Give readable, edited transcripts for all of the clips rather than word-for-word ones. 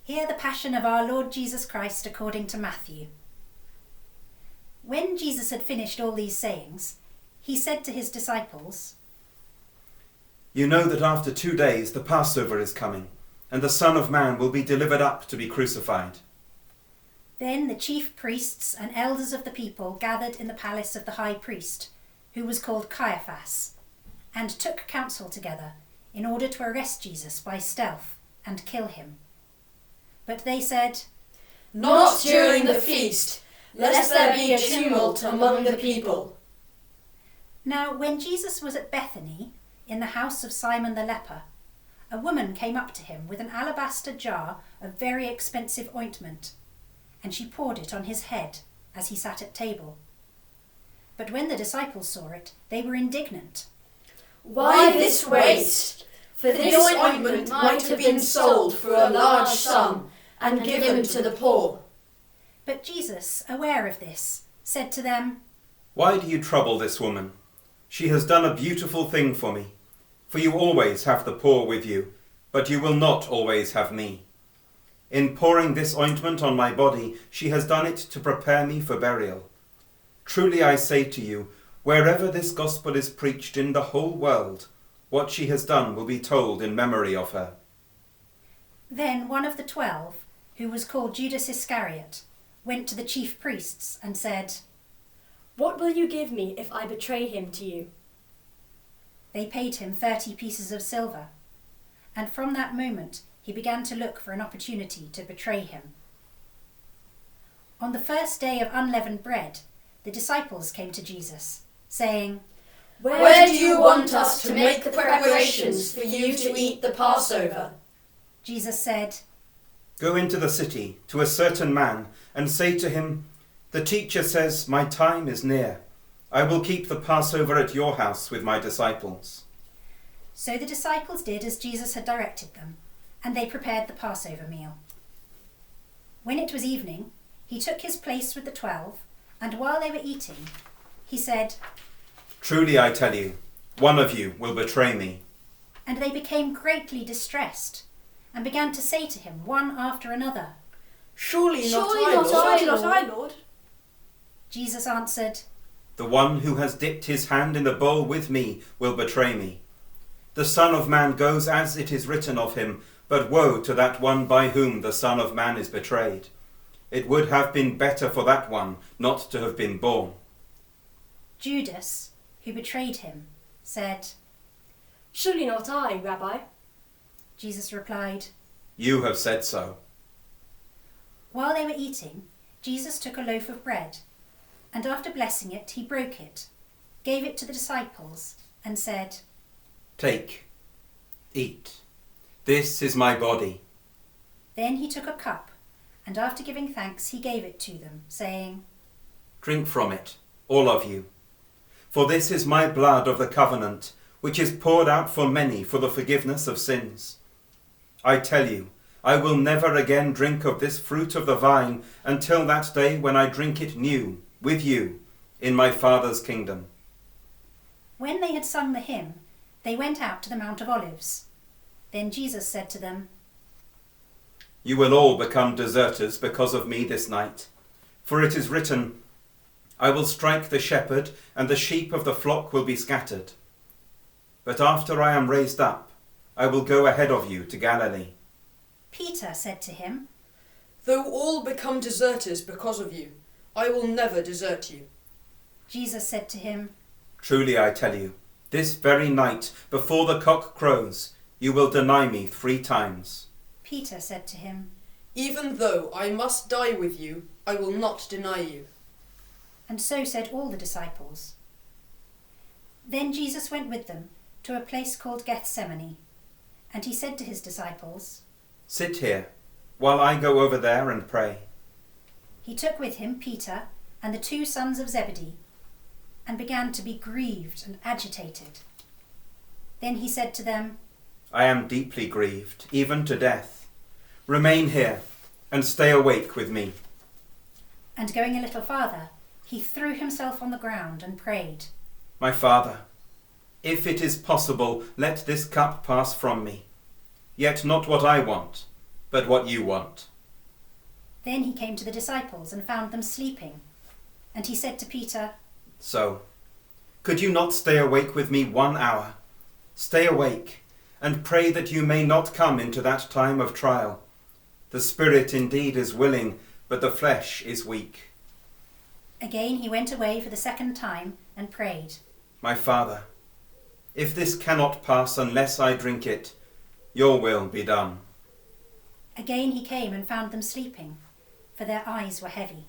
Hear the Passion of our Lord Jesus Christ according to Matthew. When Jesus had finished all these sayings, he said to his disciples, "You know that after 2 days the Passover is coming, and the Son of Man will be delivered up to be crucified." Then the chief priests and elders of the people gathered in the palace of the high priest, who was called Caiaphas, and took counsel together in order to arrest Jesus by stealth and kill him. But they said, "Not during the feast, lest there be a tumult among the people." Now when Jesus was at Bethany, in the house of Simon the leper, a woman came up to him with an alabaster jar of very expensive ointment, and she poured it on his head as he sat at table. But when the disciples saw it, they were indignant. "Why this waste? For this ointment might have been sold for a large sum and given to the poor." But Jesus, aware of this, said to them, "Why do you trouble this woman? She has done a beautiful thing for me. For you always have the poor with you, but you will not always have me. In pouring this ointment on my body, she has done it to prepare me for burial. Truly I say to you, wherever this gospel is preached in the whole world, what she has done will be told in memory of her." Then one of the 12, who was called Judas Iscariot, went to the chief priests and said, "What will you give me if I betray him to you?" They paid him 30 pieces of silver, and from that moment he began to look for an opportunity to betray him. On the first day of unleavened bread, the disciples came to Jesus, saying, "Where do you want us to make the preparations for you to eat the Passover?" Jesus said, "Go into the city to a certain man and say to him, 'The teacher says, my time is near. I will keep the Passover at your house with my disciples.'" So the disciples did as Jesus had directed them, and they prepared the Passover meal. When it was evening, he took his place with the 12, and while they were eating, he said, "Truly I tell you, one of you will betray me." And they became greatly distressed, and began to say to him one after another, Surely not I, Lord." Lord." Jesus answered, "The one who has dipped his hand in the bowl with me will betray me. The Son of Man goes as it is written of him, but woe to that one by whom the Son of Man is betrayed. It would have been better for that one not to have been born." Judas, who betrayed him, said, "Surely not I, Rabbi." Jesus replied, "You have said so." While they were eating, Jesus took a loaf of bread, and after blessing it, he broke it, gave it to the disciples, and said, "Take, eat. This is my body." Then he took a cup, and after giving thanks, he gave it to them, saying, Drink from it, all of you. For this is my blood of the covenant, which is poured out for many for the forgiveness of sins. I tell you, I will never again drink of this fruit of the vine until that day when I drink it new with you in my Father's kingdom." When they had sung the hymn, they went out to the Mount of Olives. Then Jesus said to them, "You will all become deserters because of me this night. For it is written, I will strike the shepherd, and the sheep of the flock will be scattered. But after I am raised up, I will go ahead of you to Galilee." Peter said to him, "Though all become deserters because of you, I will never desert you." Jesus said to him, "Truly I tell you, this very night, before the cock crows, you will deny me 3 times. Peter said to him, "Even though I must die with you, I will not deny you." and so said all the disciples. Then Jesus went with them to a place called Gethsemane, and he said to his disciples, Sit here, while I go over there and pray." He took with him Peter and the 2 sons of Zebedee, and began to be grieved and agitated. Then he said to them, "I am deeply grieved, even to death. Remain here and stay awake with me." And going a little farther, he threw himself on the ground and prayed, "My Father, if it is possible, let this cup pass from me. Yet not what I want, but what you want." Then he came to the disciples and found them sleeping. And he said to Peter, "So, could you not stay awake with me 1 hour? Stay awake, and pray that you may not come into that time of trial. The spirit indeed is willing, but the flesh is weak." Again he went away for the second time and prayed, "My Father, if this cannot pass unless I drink it, your will be done." Again he came and found them sleeping, for their eyes were heavy.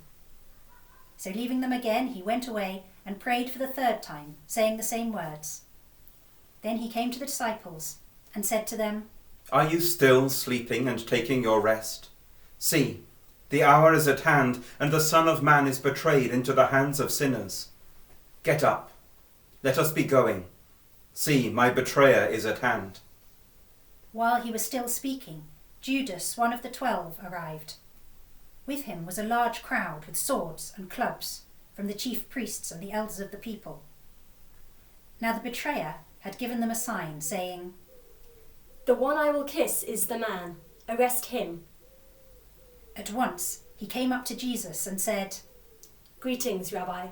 So leaving them again, he went away and prayed for the third time, saying the same words. Then he came to the disciples and said to them, "Are you still sleeping and taking your rest? See, the hour is at hand, and the Son of Man is betrayed into the hands of sinners. Get up, let us be going. See, my betrayer is at hand." While he was still speaking, Judas, one of the 12, arrived. With him was a large crowd with swords and clubs from the chief priests and the elders of the people. Now the betrayer had given them a sign, saying, "The one I will kiss is the man. Arrest him." At once he came up to Jesus and said, "Greetings, Rabbi."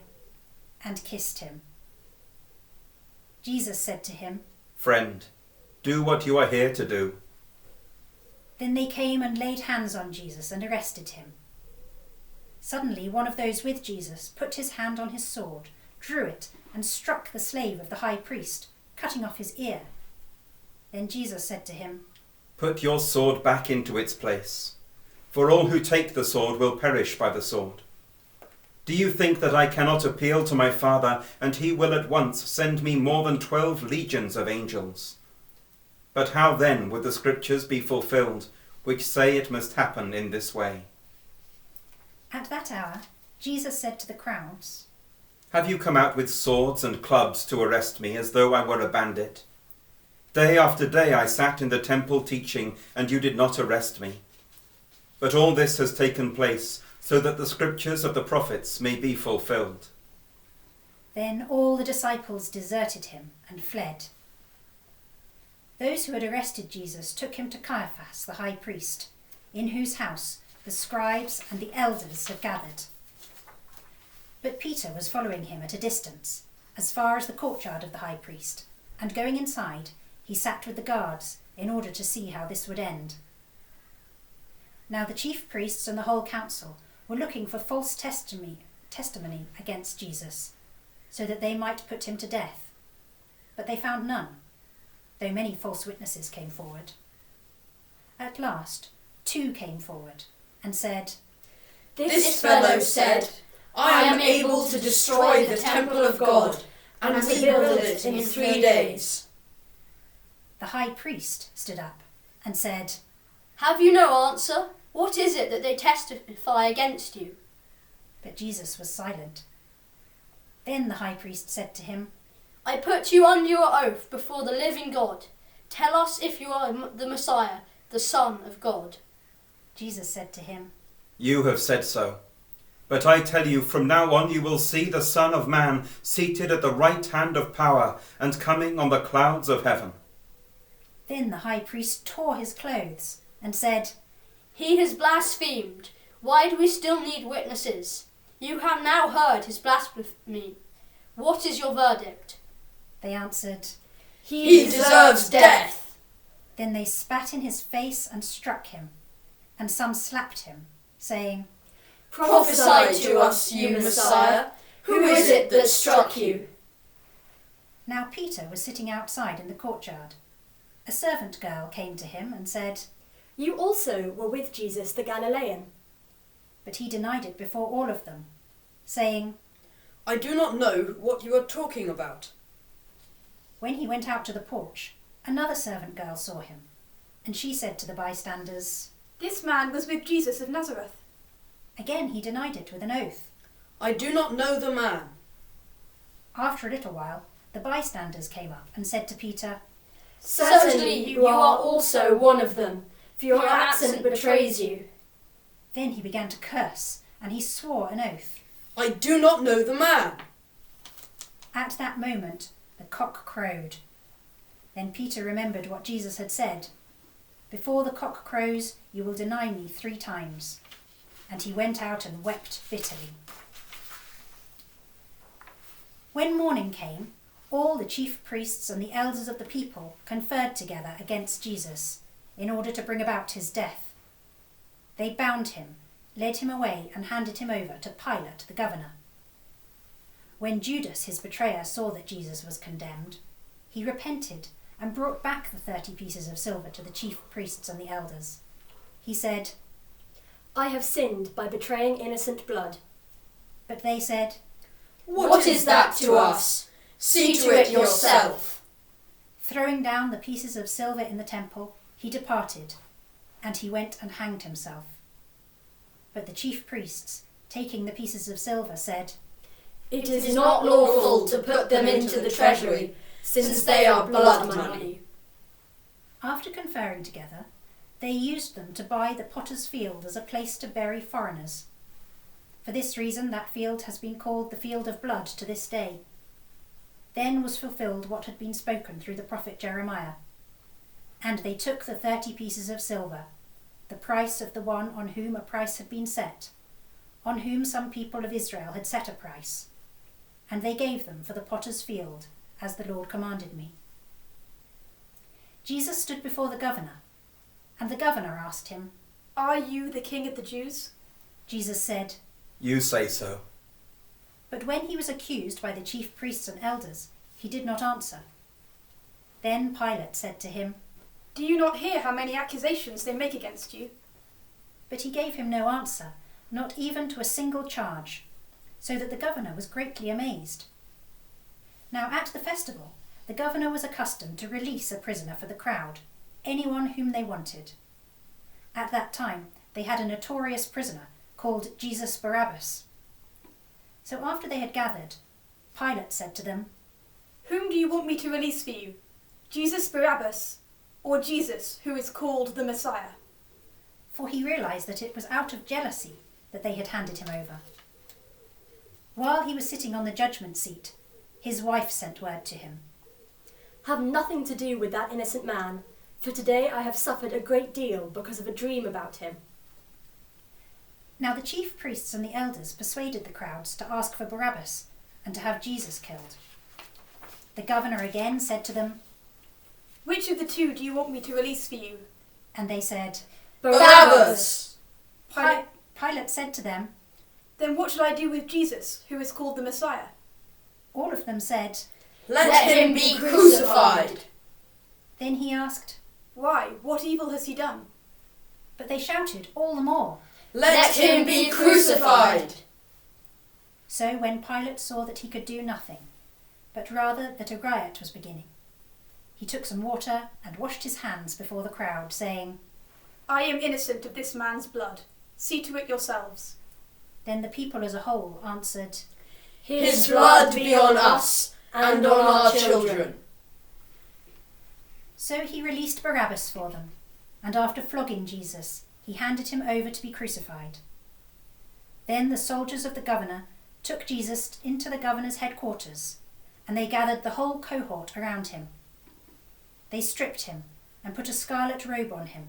and kissed him. Jesus said to him, "Friend, do what you are here to do." Then they came and laid hands on Jesus and arrested him. Suddenly one of those with Jesus put his hand on his sword, drew it, and struck the slave of the high priest, cutting off his ear. Then Jesus said to him, "Put your sword back into its place, for all who take the sword will perish by the sword. Do you think that I cannot appeal to my Father, and he will at once send me more than 12 legions of angels? But how then would the scriptures be fulfilled, which say it must happen in this way?" At that hour Jesus said to the crowds, "Have you come out with swords and clubs to arrest me as though I were a bandit? Day after day I sat in the temple teaching, and you did not arrest me. But all this has taken place so that the scriptures of the prophets may be fulfilled." Then all the disciples deserted him and fled. Those who had arrested Jesus took him to Caiaphas, the high priest, in whose house the scribes and the elders had gathered. But Peter was following him at a distance, as far as the courtyard of the high priest, and going inside, he sat with the guards in order to see how this would end. Now the chief priests and the whole council were looking for false testimony against Jesus, so that they might put him to death. But they found none, though many false witnesses came forward. At last, 2 came forward and said, This fellow said, I am able to destroy the temple of God and rebuild it in 3 days. The high priest stood up and said, Have you no answer? What is it that they testify against you? But Jesus was silent. Then the high priest said to him, I put you under your oath before the living God. Tell us if you are the Messiah, the Son of God. Jesus said to him, "You have said so. But I tell you, from now on you will see the Son of Man seated at the right hand of power and coming on the clouds of heaven." Then the high priest tore his clothes and said, He has blasphemed. Why do we still need witnesses? You have now heard his blasphemy. What is your verdict? They answered, He deserves death. Then they spat in his face and struck him, and some slapped him, saying, Prophesy to us, you Messiah. Who is it that struck you? Now Peter was sitting outside in the courtyard. A servant girl came to him and said, You also were with Jesus the Galilean. But he denied it before all of them, saying, I do not know what you are talking about. When he went out to the porch, another servant girl saw him, and she said to the bystanders, This man was with Jesus of Nazareth. Again he denied it with an oath. I do not know the man. After a little while, the bystanders came up and said to Peter, Certainly you are also one of them, for your accent betrays you. Then he began to curse, and he swore an oath. I do not know the man. At that moment, the cock crowed. Then Peter remembered what Jesus had said. Before the cock crows, you will deny me 3 times. And he went out and wept bitterly. When morning came, all the chief priests and the elders of the people conferred together against Jesus in order to bring about his death. They bound him, led him away, and handed him over to Pilate the governor. When Judas, his betrayer, saw that Jesus was condemned, he repented and brought back the 30 pieces of silver to the chief priests and the elders. He said, I have sinned by betraying innocent blood. But they said, What is that to us? See to it yourself. Throwing down the pieces of silver in the temple, he departed, and he went and hanged himself. But the chief priests, taking the pieces of silver, said, It is not lawful to put them into the treasury, since they are blood money. After conferring together, they used them to buy the potter's field as a place to bury foreigners. For this reason that field has been called the Field of Blood to this day. Then was fulfilled what had been spoken through the prophet Jeremiah. And they took the 30 pieces of silver, the price of the one on whom a price had been set, on whom some people of Israel had set a price, and they gave them for the potter's field, as the Lord commanded me. Jesus stood before the governor, and the governor asked him, Are you the King of the Jews? Jesus said, You say so. But when he was accused by the chief priests and elders, he did not answer. Then Pilate said to him, Do you not hear how many accusations they make against you? But he gave him no answer, not even to a single charge, so that the governor was greatly amazed. Now at the festival, the governor was accustomed to release a prisoner for the crowd, anyone whom they wanted. At that time, they had a notorious prisoner called Jesus Barabbas. So after they had gathered, Pilate said to them, Whom do you want me to release for you? Jesus Barabbas, or Jesus, who is called the Messiah? For he realized that it was out of jealousy that they had handed him over. While he was sitting on the judgment seat, his wife sent word to him, Have nothing to do with that innocent man, for today I have suffered a great deal because of a dream about him. Now the chief priests and the elders persuaded the crowds to ask for Barabbas and to have Jesus killed. The governor again said to them, Which of the 2 do you want me to release for you? and they said, Barabbas! Pilate said to them, Then what should I do with Jesus, who is called the Messiah? all of them said. Let him be crucified. Then he asked, Why, what evil has he done? but they shouted all the more. Let him be crucified. So when Pilate saw that he could do nothing, but rather that a riot was beginning, he took some water and washed his hands before the crowd, saying, I am innocent of this man's blood. See to it yourselves. Then the people as a whole answered, His blood be on us and on our children. So he released Barabbas for them, and after flogging Jesus, he handed him over to be crucified. Then the soldiers of the governor took Jesus into the governor's headquarters, and they gathered the whole cohort around him. They stripped him and put a scarlet robe on him,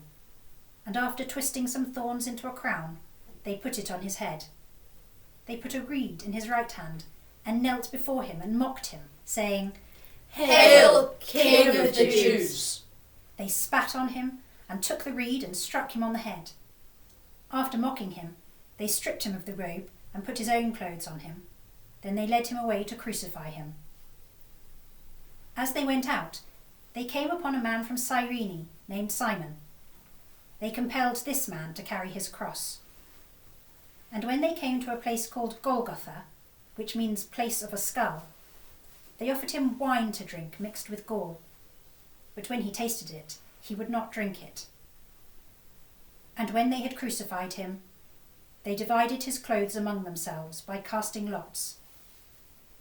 and after twisting some thorns into a crown, they put it on his head. They put a reed in his right hand and knelt before him and mocked him, saying, Hail, King of the Jews! They spat on him and took the reed and struck him on the head. After mocking him, they stripped him of the robe and put his own clothes on him. Then they led him away to crucify him. As they went out, they came upon a man from Cyrene named Simon. They compelled this man to carry his cross. And when they came to a place called Golgotha, which means place of a skull, they offered him wine to drink mixed with gall. But when he tasted it, he would not drink it. And when they had crucified him, they divided his clothes among themselves by casting lots.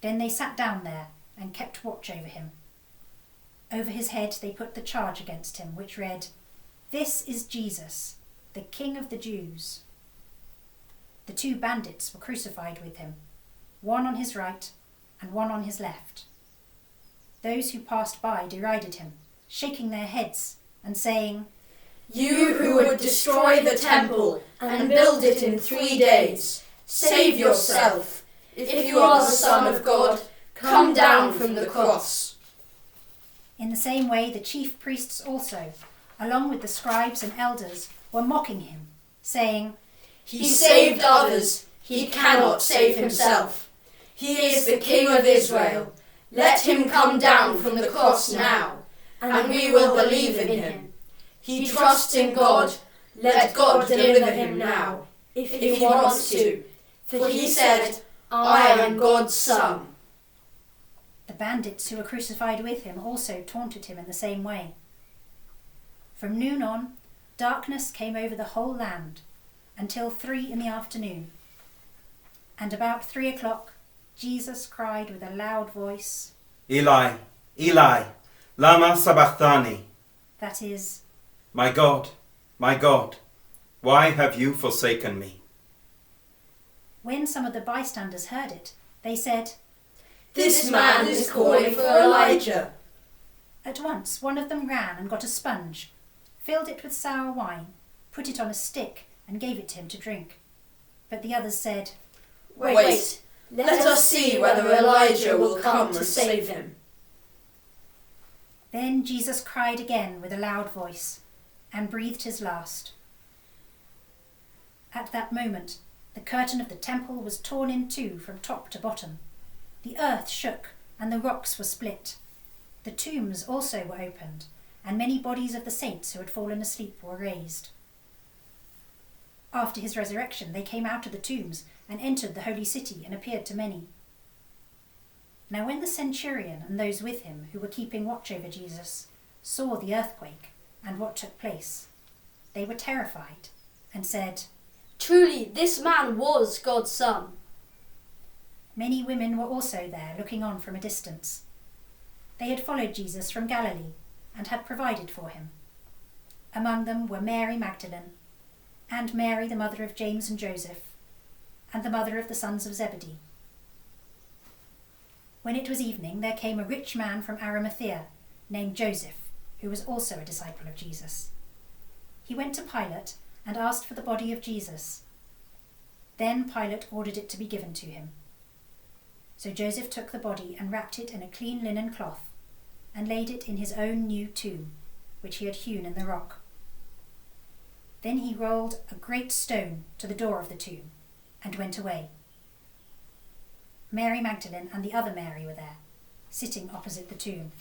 Then they sat down there and kept watch over him. Over his head they put the charge against him, which read, This is Jesus, the King of the Jews. The 2 bandits were crucified with him, one on his right and one on his left. Those who passed by derided him, shaking their heads and saying, You who would destroy the temple and build it in 3 days, save yourself. If you are the Son of God, come down from the cross. In the same way, the chief priests also, along with the scribes and elders, were mocking him, saying, He saved others, he cannot save himself. He is the King of Israel. Let him come down from the cross now, and we will believe in him. He trusts in God. Let God deliver him now, if he wants to. For he said, I am God's son. The bandits who were crucified with him also taunted him in the same way. From noon on, darkness came over the whole land until 3 p.m. And about 3 o'clock, Jesus cried with a loud voice, Eli, Eli, lama sabachthani. that is, My God, why have you forsaken me? when some of the bystanders heard it, they said, This man is calling for Elijah. At once one of them ran and got a sponge, filled it with sour wine, put it on a stick and gave it to him to drink. But the others said, Wait, let us see whether Elijah will come to save him. Then Jesus cried again with a loud voice and breathed his last. At that moment, the curtain of the temple was torn in two from top to bottom. The earth shook and the rocks were split. The tombs also were opened, and many bodies of the saints who had fallen asleep were raised. After his resurrection, they came out of the tombs and entered the holy city and appeared to many. Now when the centurion and those with him who were keeping watch over Jesus saw the earthquake and what took place, they were terrified and said, Truly, this man was God's son. Many women were also there, looking on from a distance. They had followed Jesus from Galilee and had provided for him. Among them were Mary Magdalene, and Mary the mother of James and Joseph, and the mother of the sons of Zebedee. When it was evening, there came a rich man from Arimathea, named Joseph, who was also a disciple of Jesus. He went to Pilate and asked for the body of Jesus. Then Pilate ordered it to be given to him. So Joseph took the body and wrapped it in a clean linen cloth, and laid it in his own new tomb, which he had hewn in the rock. Then he rolled a great stone to the door of the tomb, and went away. Mary Magdalene and the other Mary were there, sitting opposite the tomb.